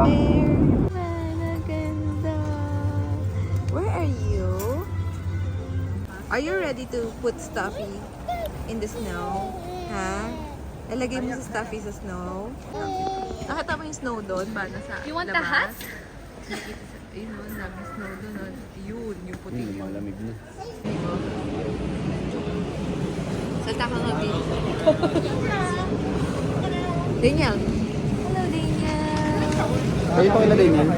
there. Managanda. Where are you? Are you ready to put Stuffy in the snow? Ha? Ilagay mo si Stuffy sa snow? Nakita mo yung snow doon? Ba? Nasa You want the labas? hat? Ayun, no, daming snow doon. No. Yun, yung puti yun. Malamig na. Salta ka nga, babe. Daniel. Hello, Daniel. Kayo pa kailan din yan?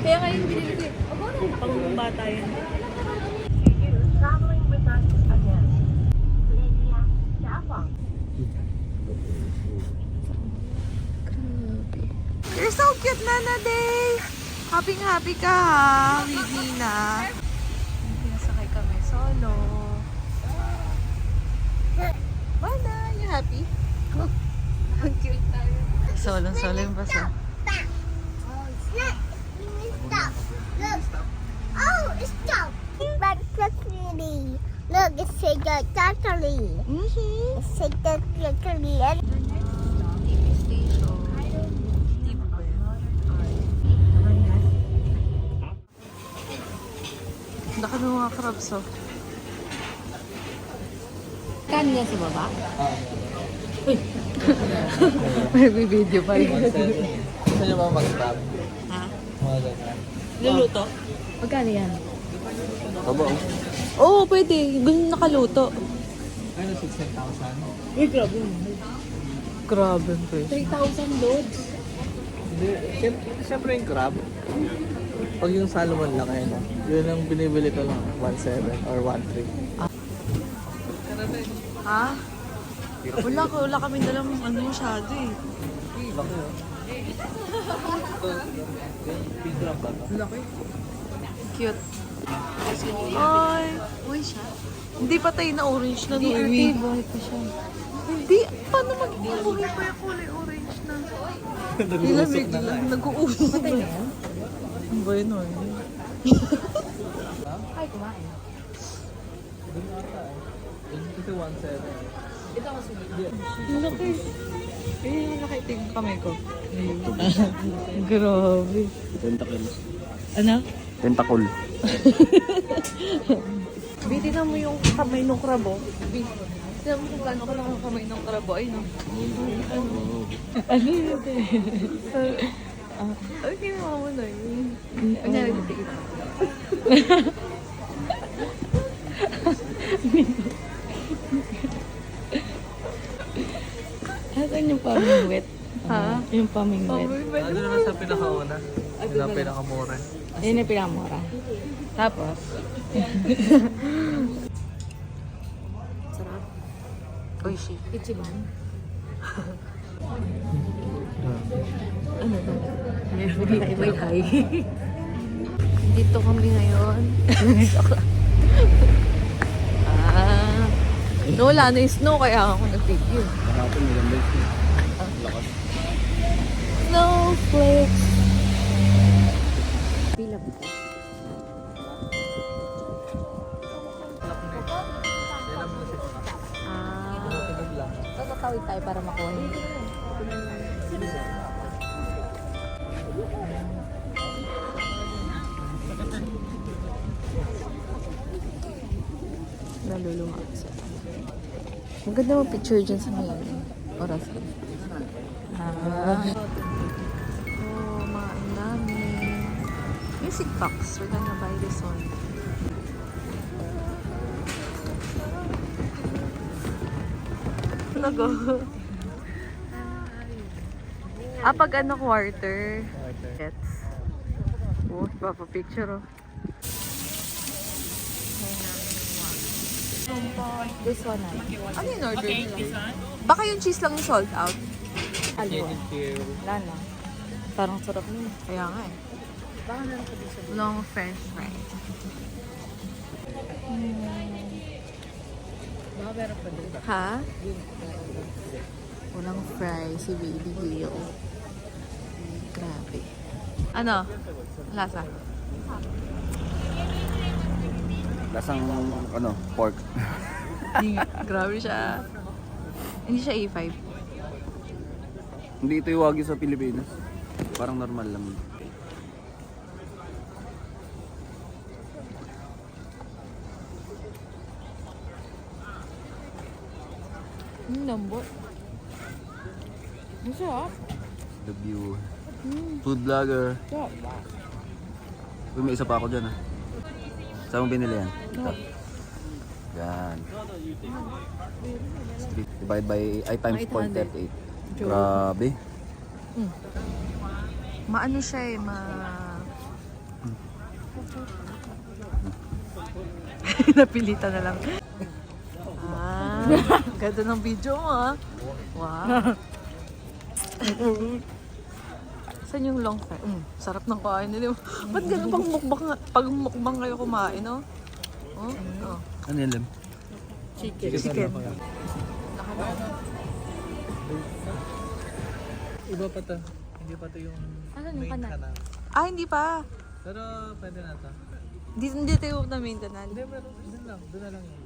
Kaya kayo yung binili ko eh. Pang bata yun. You're so cute, Nana Day! Happy ka ha, with Nina. Pinasakay kami solo. Mana, you happy? Ang cute tayo. Solo yung basa. Oh, stop! Breakfast ready. Look, it's a totally. It's a totally. TV station. TV ba yan? Laka ng mga crabs oh. Kano yan sa baba? May video pa rin. Gusto niyo ba mag-stop? Ha? Mga ganyan. Luluto? Magkano yan? Taba oh. Oo, pwede. Gusto nakaluto. Ano, 16,000? Uy, grabe. Grabe po. 3,000 loads. Hindi, siyempre yung crab. Pag yung salmon lang ayun, yun ang binibili ko lang, 1.7 or 1.3. Ha? Wala kami dalang ano masyado eh. Laki oh. Ito, big crab ba ito? Laki. Cute. Ay, uy siya. Hindi pa tayo na orange na Noemi. Buhay pa siya. Hindi, paano magiging buhay pa yung kulay orange na? Nag-uusok na nga eh. Nag-uusok na. Patay na yan? Ang ba yun, Noemi? Ay, kumain. Doon ata eh. Ito 1.7. Ito mas hindi. Ang laki. Eh, nakatingin kamay ko. Grabe. Tentacles. Ano? Tentacle. Biti na mo yung kamay ng krabo. Tignan mo kung gaano ka lang ang kamay ng krabo. Ay, no? Ano yun? Ay, kinuha mo na yun. Kunyari, titigit. Asan yung pamingwit? Ha? Yung pamingwit. Ano naman sa pinakauna? Yun ang pinakamura. Yun yung pinamura. Tapos, sarap. Oishi. Ichiban. Ano ba? May Dito kami ngayon. Wala na yung snow kaya ako nag-video. Nakapin, maganda yun. Lakas. Snowflakes. Pila ba? Tunog lang. Tatawid tayo para makuha yun. Nalulunga siya. Maganda mo picture dyan sa may oras. Oh, mga ang dami. Music box. We're gonna buy this one. Nago. Pag ano quarter. Gets. Oh, papapicture oh. This one na. Ano yung order nila? Baka yung cheese lang yung sold out. Alwa. Wala na. Parang sarap nun. Kaya nga eh. Baka na lang sa Long french fries. Baka meron pa din. Ha? Walang fry si Baby Gil. Grabe. Ano? Lasa? Lasang, ano, pork. Grabe siya. Hindi siya A5. Hindi ito yung wagyu sa Pilipinas. Parang normal lang. Lambot. Masarap. The view. Food vlogger. Uy, may isa pa ako dyan ah. Saan mo binili yan? Ito. Yan. Street. Divide by I times 0.38. Grabe. Maano siya eh, Napilitan na lang. Ganda ng video mo ah. Wow. Saan yung long fry? Sarap ng kain nila. Ba't ganun pag mukbang kayo kumain, no? Oh? Oh. Ano yan, Lem? Chicken. Iba pa to. Hindi pa to yung main kanal. Ah, hindi pa. Pero pwede na to. Hindi tayo na main kanal. Hindi, pero doon lang. Doon na lang yun.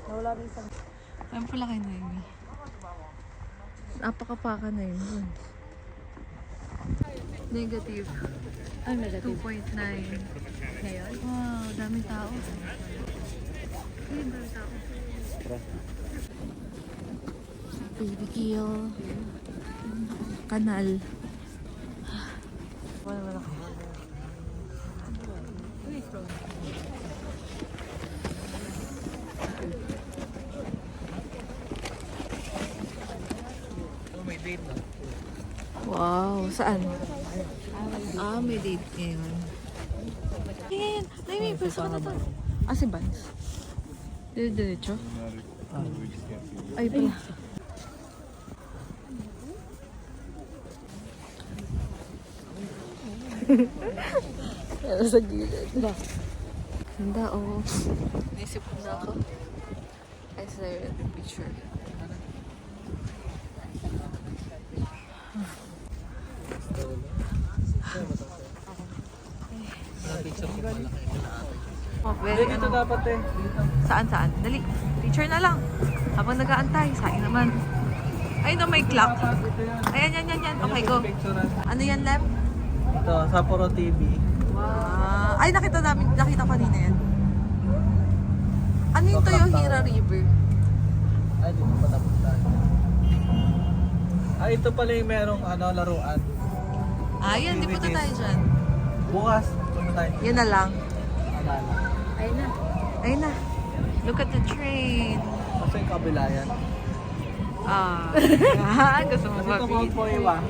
Nawala rin sa... Ayun pala kay Noemi. Napakapaka na yun. Negative. Ay, negative. 2.9. Ngayon? Wow, daming tao. Ay, daming tao. Baby kill. Kanal. Wala naman ako. Oh, may date na. Wow, saan? Ah, may date ngayon. Yan, may pwesto ka na to. Ah, si Vance. Diretso? Ay, pala. Pero sa gilid. Ganda, oh. Naisip ko na ako. I saw the picture. Picture ko malaki. Oh, very Dito dapat eh. Saan? Dali. Picture na lang. Habang nag-aantay. Sayang naman. Ay, no, may clock. Ayan, yan. Okay, go. Ano yan, Lem? Ito, Sapporo TV. Wow. Ay, nakita ko kanina yan. Ano yung Toyohira River? Ay, dito pa tapos tayo. Ah, ito pala yung merong laruan. Ah, yan. Di punta tayo dyan. Bukas, punta tayo. Yan na lang. Alala. Ayun na. Look at the train. Kasi yung kabila yan. Ah. Gusto mo Kasi ito ba? Mount Poiwa.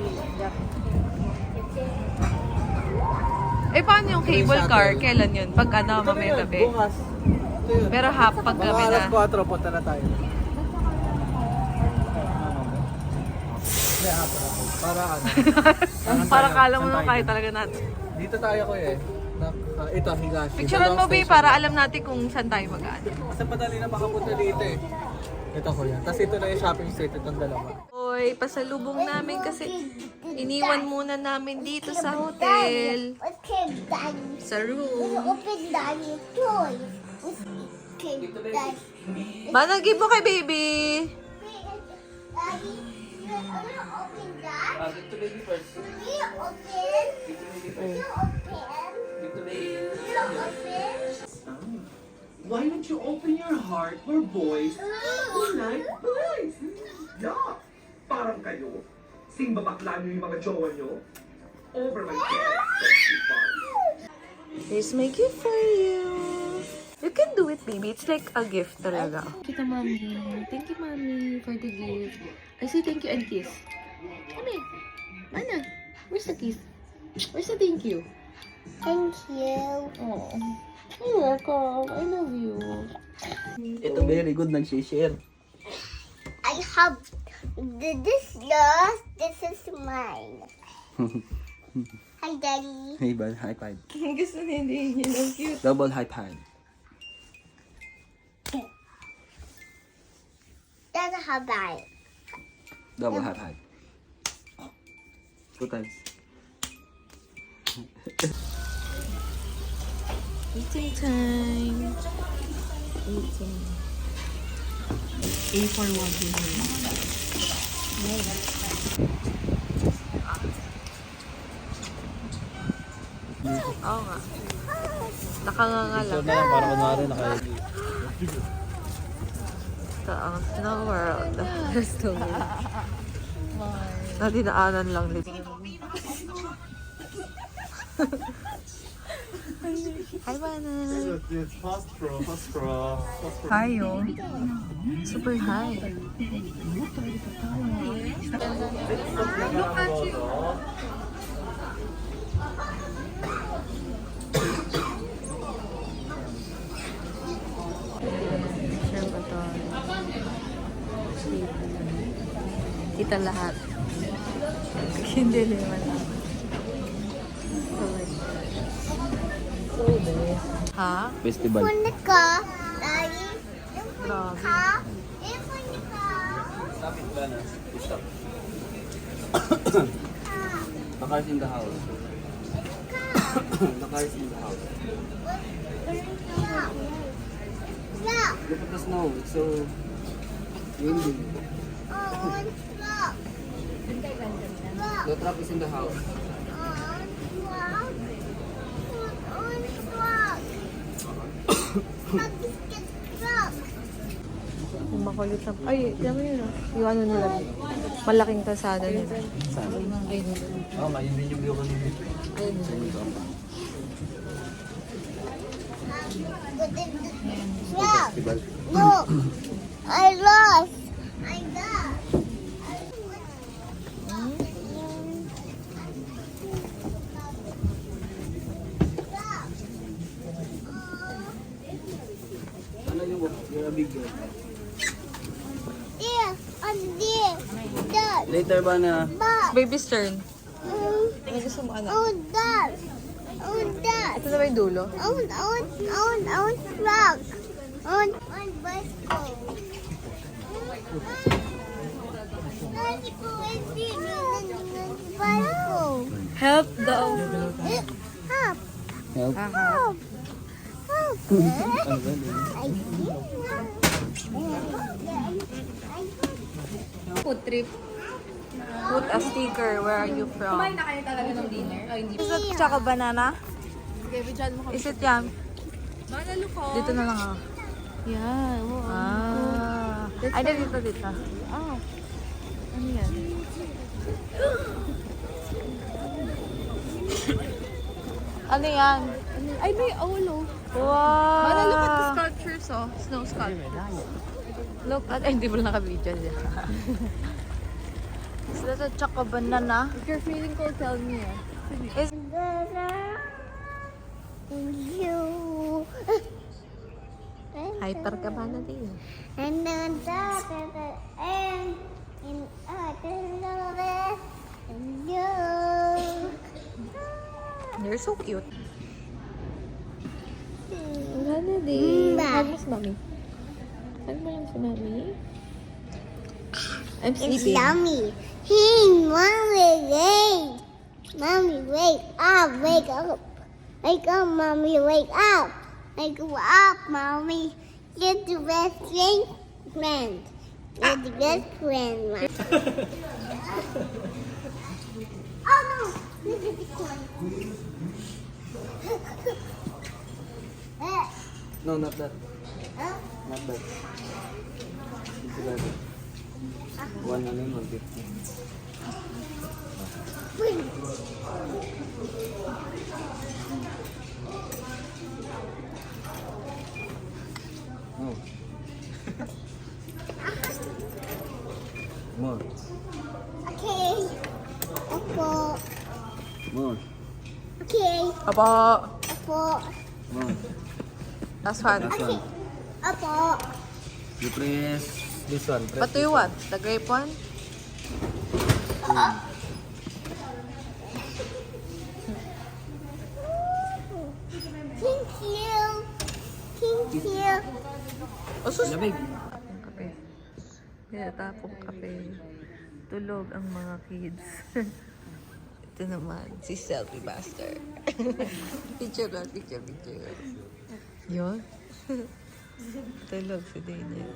Eh, paano yung cable car? Kailan yun? Pag mamaya gabi. Bukas. Ito yun. Pero pag Mga gabi alas na. 4, punta na tayo. Hindi, hapon ako. Para Para kala mo naman kahit talaga natin. Dito tayo ko eh. Ito, Higashi. Picturean mo, babe, para alam natin kung saan tayo mag-aan. Kasi padali na makapunta dito eh. Ito ko yan. Tapos ito na yung shopping street. Itong dalawa. Oy, pasalubong namin kasi iniwan muna namin dito sa hotel. Okay, Daddy. Sa room. Open Daddy toys. Okay, Daddy. Banagin mo kay baby. Daddy, you wanna open that? Dito baby first. Will you open? Dito baby Will you open? Dito baby. Will you open? Why don't you open your heart? We're boys. We like boys. Yeah. Parang kayo. Simba bakla niyo yung mga jowa niyo. Over my head. Sexy fun. Here's my gift for you. You can do it, baby. It's like a gift talaga. Kita, mommy. Thank you, mommy, for the gift. I say thank you and kiss. Ano eh? Ano? Where's the kiss? Where's the thank you? Thank you. Oh. You're welcome. I love you. Ito very good. Nag-share. I have this yours. This is mine. Hi, Daddy. Hey, bud. High five. Gusto niya din yun. Ang cute. Double high five. That's how bad. Double high five. 2 times. Eating time. Eating. A for 1. Oo nga. Nakanganga lang. na lang para kunwari naka Ito ang Snow World. Snow World. Nadinaanan lang nito. Hi, Bana. Hi, oh. Super high. Shrimp ito. Kita lahat. Hindi naman. Ha? Festival. Punika. Daddy. Grabe. Ha? Punika. Stop it, Bana. Stop. The car's in the house. The car's in the house. Look. Look at the snow. It's so windy. Oh, look. The truck is in the house. Yung makulit na... Ay, yan mo yun ah. Yung ano nila. Malaking kalsada nila. Ayun nila. Oo, yun din yung view ko nila. Ayun nila. Festival. Look. I lost. I got. Ano yung a big girl? There. On there. That. Later ba na? But. Baby's turn. Ano gusto mo, anak? Oh, that. Oh, that. Ito na ba yung dulo? On truck. On bicycle. Bicycle. Help daw. Help. Help. Help. Help. I Food trip. Put a sticker. Where are you from? Kumain na kayo talaga ng dinner? Oh, hindi. Is it choco banana? Is it yum? Dito na lang ako. Yan. Ah. Ay, dito. Ah. Ano yan? Ano yan? Ay, may ulo. Wow! Bana, look at the sculptures, oh. Snow sculpture. Look at... Ay, hindi mo lang naka-video niya. Is that a choco banana? If you're feeling cold, tell me, Is... You. Hyper ka ba na din? And then that and in and you. You're so cute. Wala na din. Ba. Hug mo si mami. Hug mo lang si mami. I'm It's sleeping. yummy. Hey, mommy, wait. Mommy, wake up, wake up. Wake up, mommy, wake up. Wake up, mommy. You're the best friend. You're the best friend, man. Oh no! Look at the coin. No, not that. Huh? Not that. Ito lang. 150. Oh. More. Okay. Apo. More. Okay. Apo! Apo. More. Last one. Last one. Apo. You press this one. Press What do you want? The grape one? Thank you. Thank you. O sus! Lamig. Ang kape. Yeah, tapong kape. Tulog ang mga kids. Ito naman, si Selfie Master. Picture lang, picture. Yun. Tulog si Daniel.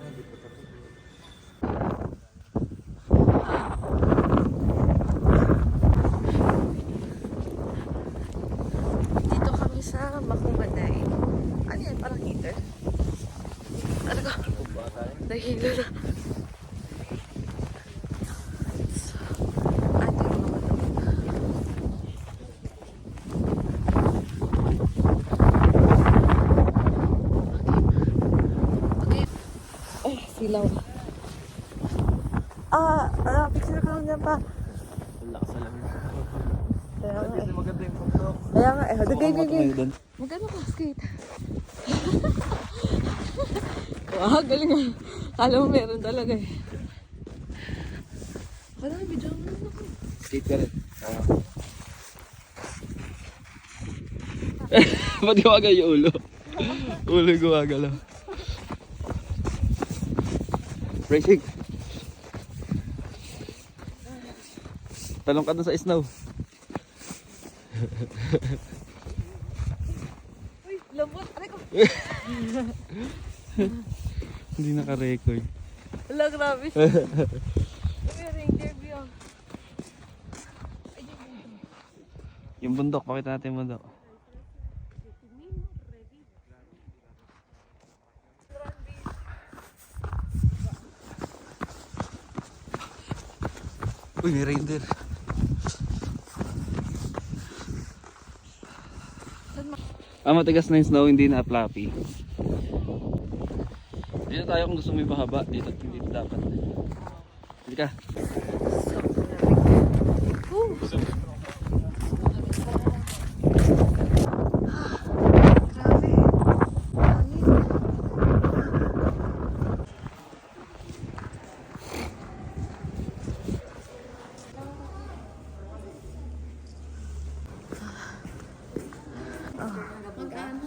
Tigilan na. Ay, silaw. Picture ka lang dyan pa. Wala ka sa lamig. Kaya nga eh. Maganda yung photo. Kaya nga eh. Game. doon. Magkano ka skate? Wow, galing ah. Kala mo meron talaga eh. Wala, video mo na ako. Skate ka rin. Ba't gumagal yung ulo? Ulo gumagalaw. Racing. Talong ka dun sa snow. Uy, lambot. Aray ko. Hindi naka-record. Wala, grabe. May reindeer view. Yung bundok, pakita natin yung bundok. Uy, may reindeer. Matigas na yung snow, hindi na floppy. Dito tayo kung gusto mo yung pahaba. Dito dapat. Hindi ka.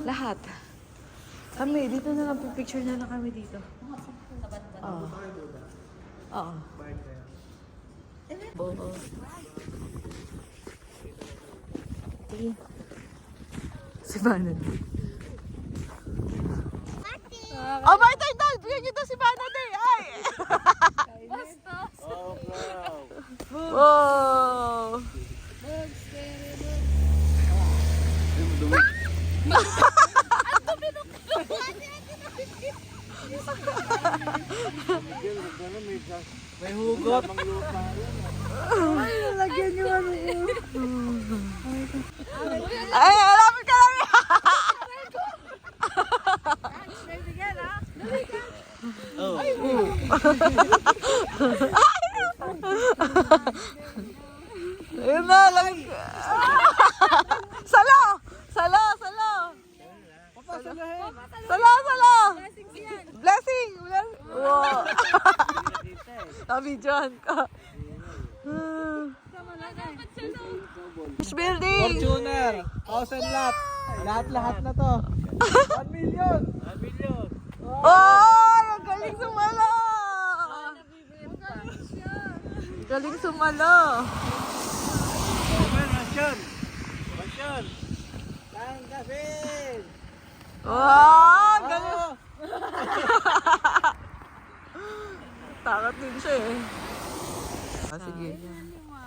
Lahat. Kami, dito na lang, picture na lang kami dito. Oo. Oo. Oo. Sige. Si Banad. Oh, birthday dog! Bigyan nyo to si Banad eh! Ay! Wow! May hugot. Ay, nalagyan nyo ano yun. Ay, alapit ka namin! Ayun na, lang. Salo! Salo! Salo! Salo! Salo! Blessing! Wow! Nabidyohan ka. Fish building! Fortuner, house and lot. Lahat-lahat na to. 1 million! 1 million! Oh! Ang galing sumalo! Galing sumalo! Mansion! Mansion! Tanggasin! Wow! Galing! Takot din siya eh. Sige.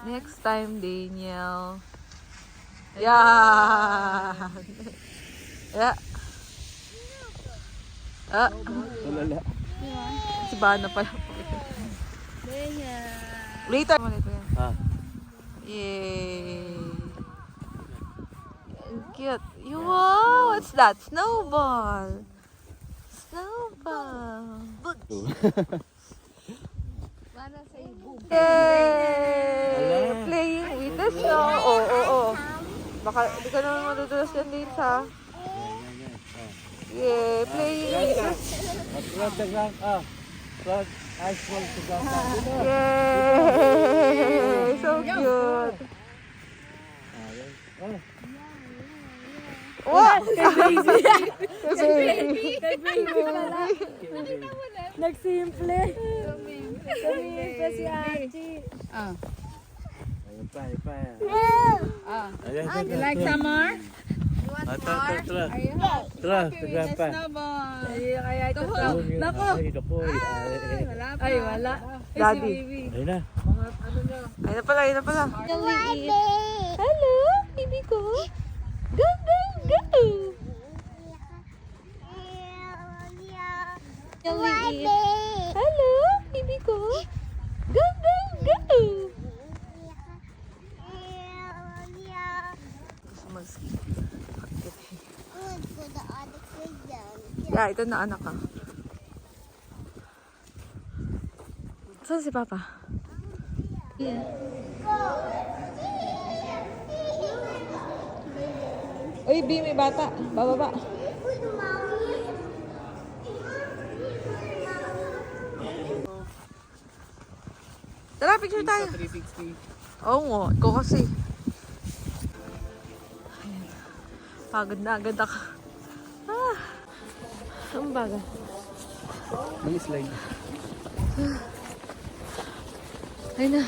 Next time, Daniel. Yan! Yeah. Malala. Si Bana pala. Later. Ah. Yay! Cute. Wow! What's that? Snowball! Snowball! Yay! Playing with the snow. Oo. Baka di ka naman madudulas yan din sa. Yay! Playing with the snow. Yay! So cute. Wow! Nagsimple. Simple si Ate. You like some more? Kaya ito to. Nako. Ay, wala. Daddy. Ayun na. Ayun na pala. Hello, baby ko. Go, go, go. Hello. Yeah, ito na anak ka. Saan si Papa? Yeah. Uy, B, may bata. Bababa. Tara, picture tayo. 360. Oo nga, ikaw kasi. Ayan. Pagod na agad ako. Ang baga. Mag-slide. Ayun na.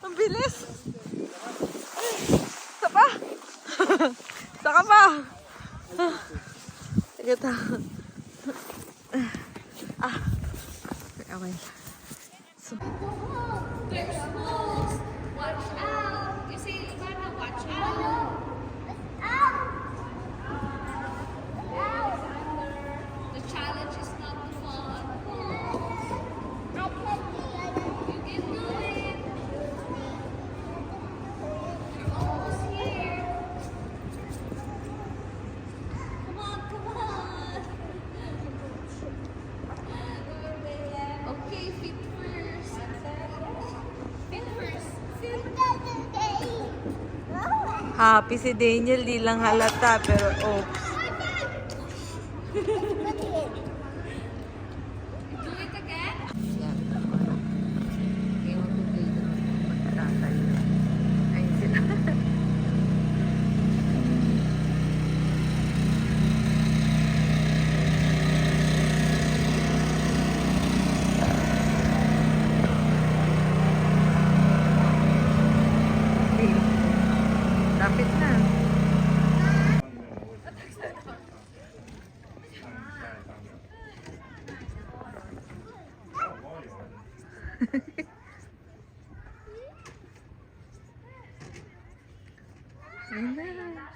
Ang bilis! Sapa! Saka pa! Ito. Okay. So, There's schools. Watch out. You say, Ivana, watch out. The challenge is not fun. You can do it. You're almost here. Come on, come on. Okay, feet first. Feet first. happy si Daniel, di lang halata, pero oops. Do it again. Yan, tama na. Okay, mag-play na. Magtatay. Ayun sila. Lapit na. Ayun na.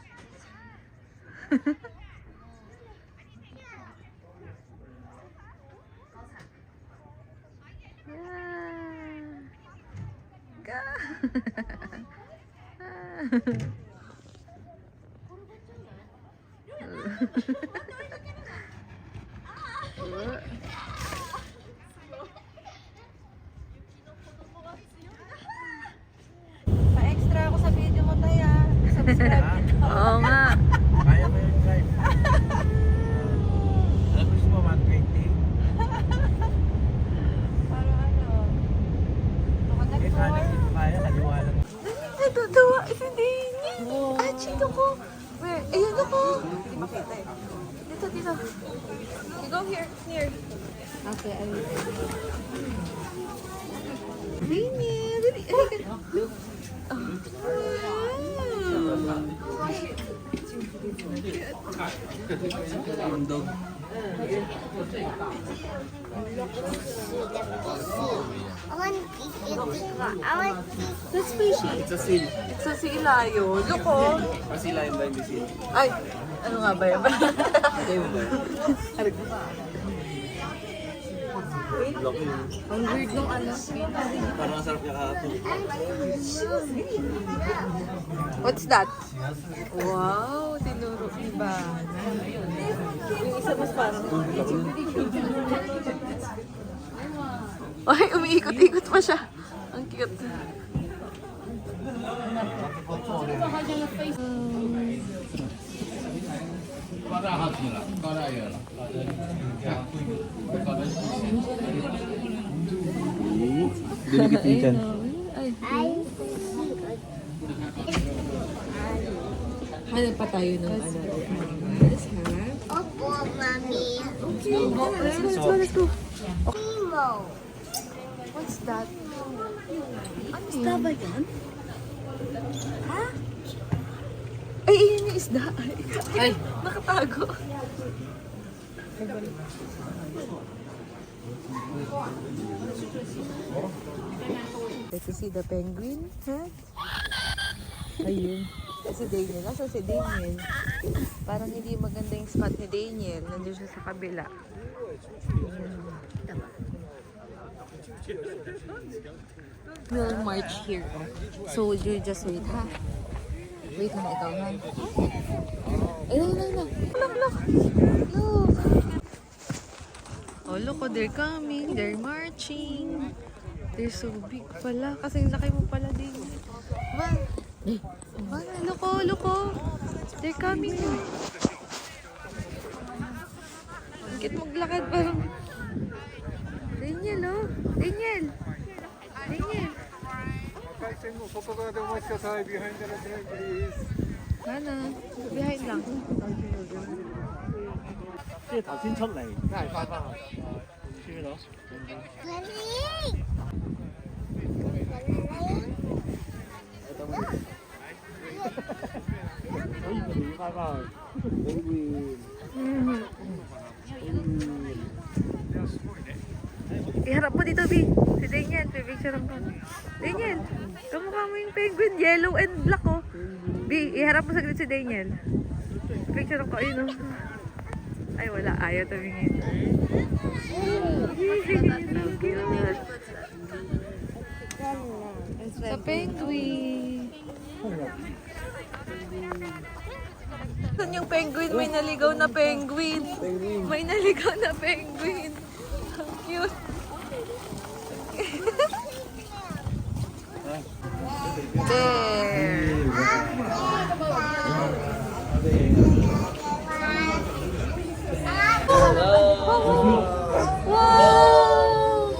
Pa-extra ako sa video mo, Taya. Subscribe kita. Oo nga. Kaya mo yung drive. Alam mo mo, 120. Parang ano. Eh, sana hindi kaya, kaliwa lang. Natutuwa si Daniel. Ah, chito ko. Where? Ayan ako. Dito, dito. You go here. Here. Okay, ayun. Daniel. Dali. Halika. Dog. That's fishy. It's a seal. It's a sila yun. Look, oh. Kasi line by the seal. Ay, ano nga ba yun? Kaya mo ba? Laki. Ang weird nung ano. Parang masarap niya kahapon. What's that? Wow, tinuro ni Bana. Yung isa mas parang. Ay, umiikot-ikot pa siya. Ang cute. Dinikit-ikan. Ay, hanap pa tayo ng ano. Yes, ha? Opo, Mommy. Let's go, let's go. Nemo. What's that? Ano yun? Tama yan? Ay, yun yung isda. Ay, nakatago. Let's see the penguin, huh? Ayun. Si Daniel. Nasa si Daniel? Parang hindi maganda yung spot ni Daniel. Nandiyan siya sa kabila. We'll march here. So you just wait, ha? Wait lang ikaw, ha? Ayun. Look. Oh, look, oh, they're coming. They're marching. They're so big pala. Kasi laki mo pala din. Look, oh. They're coming. Bakit maglakad parang... Daniel, oh. Daniel. Hana, behind lang. 即係頭先出嚟，真係快翻去，知唔知道？所以佢哋要翻翻去。Iharap mo dito, B. Si Daniel, pipicture ko. Daniel, kamukha mo yung penguin, yellow and black, oh. B, iharap mo saglit si Daniel. Picture ko, ayun, oh. Ay, wala. Ayaw tumingin. So cute. Sa penguin. Saan yung penguin? May naligaw na penguin. May naligaw na penguin. So cute. There. Wow!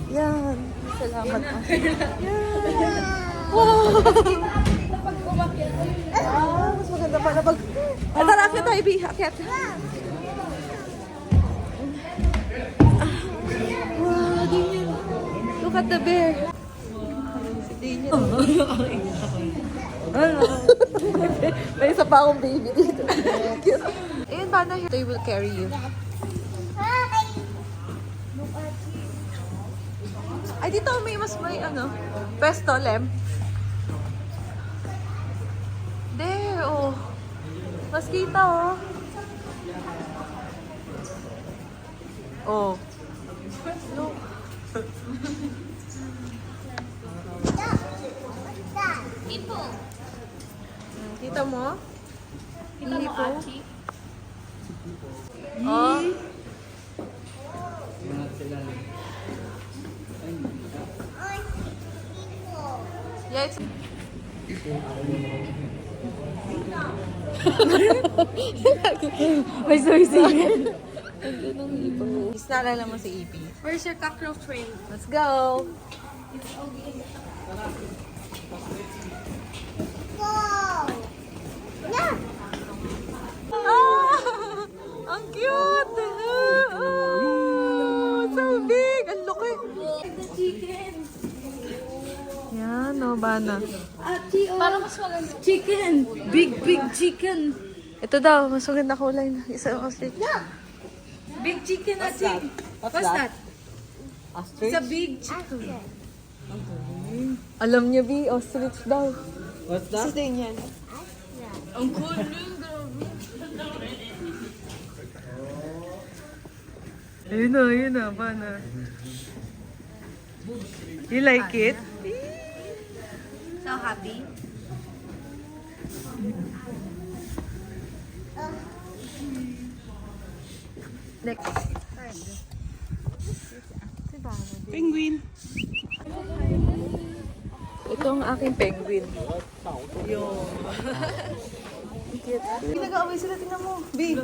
Yan. Salamat po. Yan. Wow! Mas maganda pala pag... Tara, akyat tayo, Bi. Akyat. Wow, Daniel. Look at the bear. Si Daniel. May isa pa akong baby dito. Cute. Ayun, Bana, they will carry you. Ay, dito may ano, pesto, lem. There, oh. Mas kita, oh. Oh. Look. Kita mo? Kita mo, Achi? Oh. Yeah, it's... May sumisingin. Isnalala mo si EP. Where's your cockerel train? Let's go! Ah! Ang cute! Oh, so big! Ang laki! The chicken. Yan, no, Bana. Parang mas maganda. Chicken! Big chicken! Ito daw, mas maganda kulay na. Isa ako slip. Big chicken, Ati! What's that? It's a big chicken. Alam niya, B, ostrich daw. What's that? Sustain yan. Ang cool. Ayun na, Bana. You like it? So happy? Next. Penguin. Ito ang aking penguin. Yung... Ginagaaway sila, tingnan mo. B.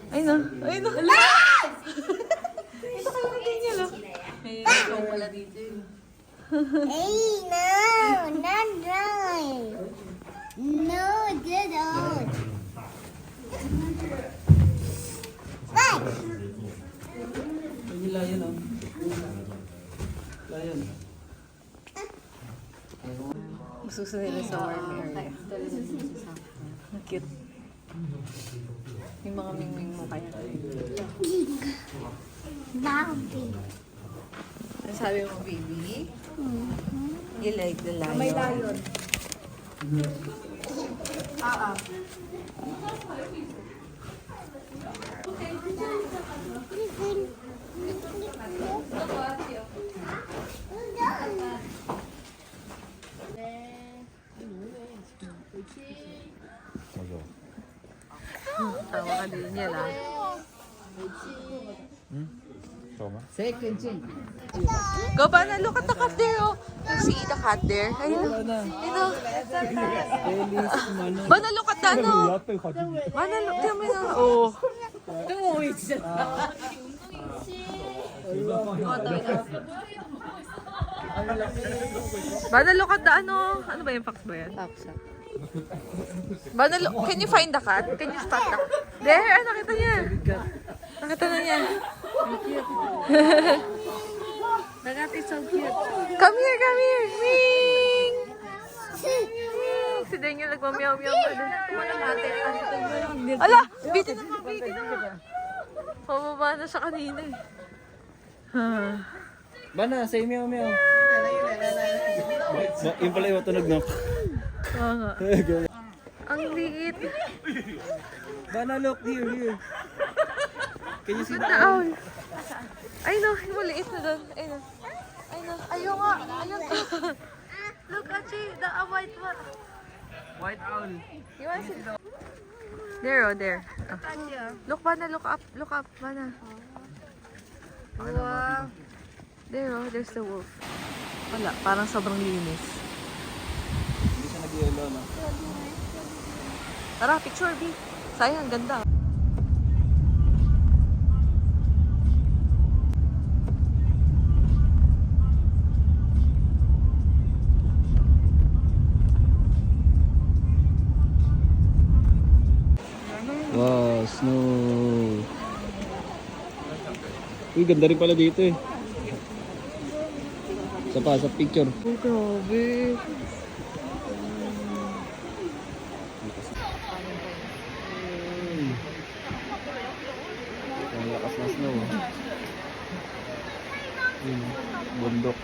Ay na. Ito kayo na Daniel, oh. May ikaw pala dito. Hey, no, not drawing. No, good on. What? Yung lion, oh. Lion. Masusunod na sa warm area. Cute. Yung mga mingming mo kaya. Mommy. Ano sabi mo, baby? You like the lion? May layon. Tawa ka din niya lang. Go, Bana, look at the cat there, oh. You see the cat there? Ayun. Ito. Bana, look at the ano. Bana, look. Tignan mo yun. Oh. Tumuwi siya. Bana, look at the ano. Ano ba yung fox ba yan? Tapsa. Bana, look. Can you find the cat? Can you spot the cat? There, ah, nakita niya. Nakita na niya. The cat is so cute. Come here, come here. Ming! Si Daniel nagmamiyaw-miyaw pa din. Ala! Bitin naman, bitin naman. Pababa na siya kanina eh. Bana, say meow meow. Yung pala yung tunog na. Oo nga. Ang liit. Bana, look here. Can you see Ganda owl. Ay no, yung maliit na doon. Ay no. Ay no. Ayaw nga. Ayun to. Look at the white one. White owl. You want to see? There, oh, there. Oh. Look, Bana, look up, Bana. Wow. There, oh, there's the wolf. Wala, parang sobrang linis. Hindi siya nag-yellow, no? Tara, picture, B. Sayang, ganda. Wow, snow. Uy, ganda rin pala dito eh. Sa picture. Oh, grabe. Ang lakas ng snow. Bundok.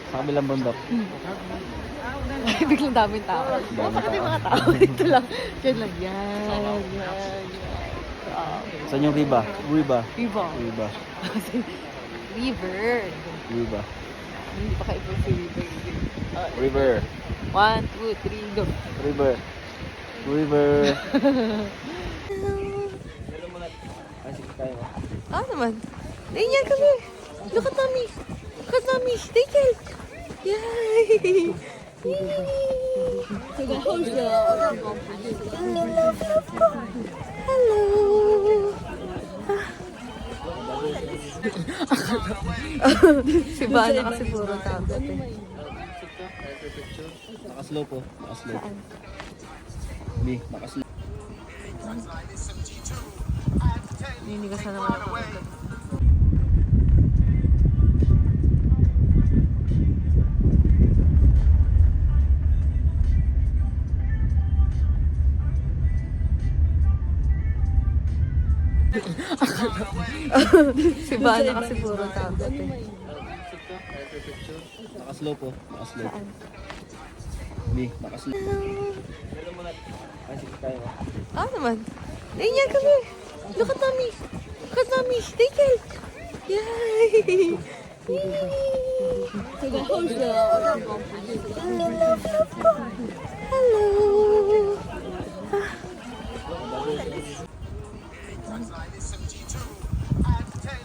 Sa kabilang bundok. Biglang daming tao. Bakit yung mga tao dito lang? Diyan lang. Yan. Saan yung Riba? Viva. Riba. River. Riba. Hindi pa kayo si River. River. 1, 2, 3, go. River. River. Ay, sige tayo. Ah, naman. Daniel, come here. Look at mommy. Look at mommy. Daniel. Yay! Hello. Si Bana kasi puro tablet eh. Nakaslow po. Nakaslow. Bi, nakaslow. Ninigas na naman ako. Si Bana kasi puro tablet eh. Nakaslow po. Nakaslow. Bi, nakaslow. Ay, sige tayo. Ah, naman. Daniel, come here. Look at mommy. Look at mommy. Daniel. Yay! Hello.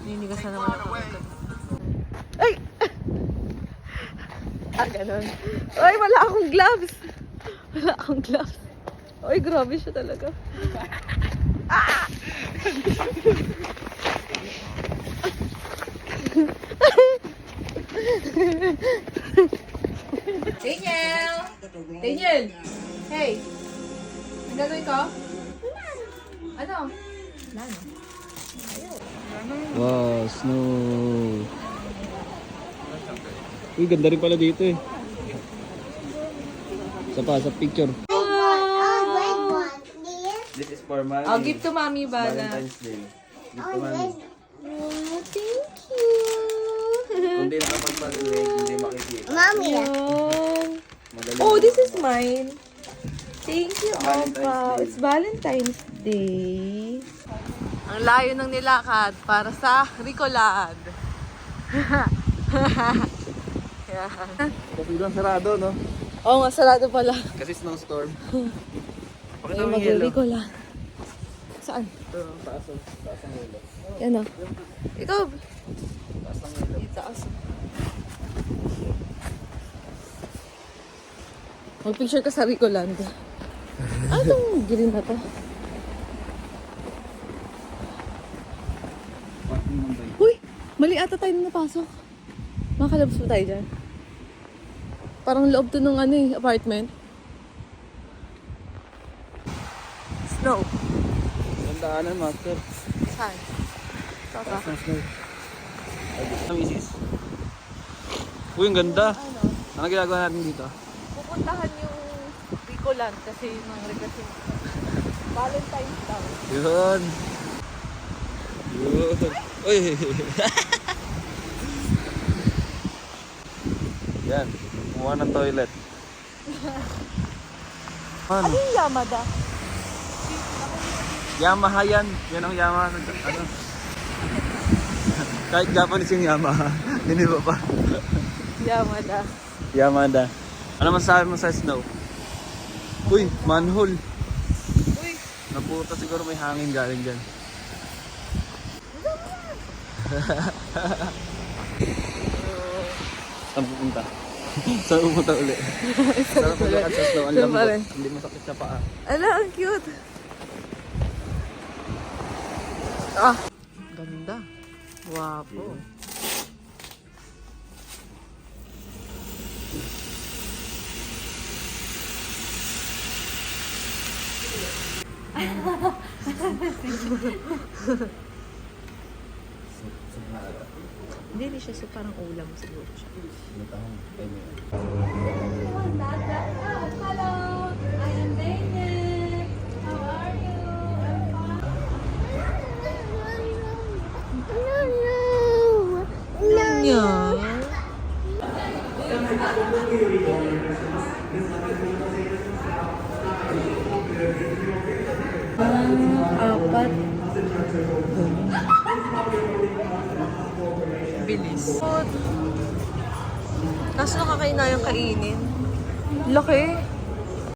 Ninigas na naman ako. Ay! Ah, ganun. Ay, wala akong gloves. Wala akong gloves. Ay, grabe siya talaga. Ah! Daniel! Daniel! Hey! Ang gagawin ko? Ano? Wow, snow. Uy, ganda rin pala dito eh. Sa picture. I want one. This? This is for mommy. I'll give to Mommy Bana. Valentine's Day. Gift to mommy. Oh, thank you. Kung di nakapagpaliwig, hindi makikita. Mommy. Yan. Magaling. Oh, this is mine. Thank you, Valentine's Opa. Day. It's Valentine's Day. Ang layo ng nilakad para sa Ricoland. Kasi doon sarado, no? Oo nga, sarado pala. Kasi snowstorm. Pakita Ay, mo yung yellow. mag-Ricoland. Saan? Ito, taas ang yellow. Yan o. Ikaw. Taas ang yellow. Itaas. Mag-picture ka sa Ricoland. Ano itong green na to? Parking ng bike. Uy! Mali ata tayo na napasok. Makalabas ba tayo dyan? Parang loob to ng apartment. Snow. Ang daanan, master. Saan? Saka. Taas ng snow. Ang misis. Uy, ang ganda. Ano ginagawa natin dito? Pupuntahan yung Ricoland kasi ng regasyon. Valentine's daw. Yun. Yun. Uy. Yan. Kumuha ng toilet. Ano? Ano yung Yamada? Yamaha yan. Yan ang Yamaha. Ano? Kahit Japanese yung Yamaha. Hindi ba pa? Yamada. Yamada. Ano masasabi mo sa snow? Uy, manhole. Uy! Naputa siguro may hangin galing dyan. Saan pupunta? Saan pupunta uli? Sarap maglakad sa snow. Ang Saan pa lambot. rin? Hindi masakit sa paa. Ala, ang cute. Ah! Ganda. Wapo. Hindi siya so parang ulam siguro siya. Hello, I am David. How are you? Yeah. Apat. Bilis. Kaso nakakainayang kainin. Laki.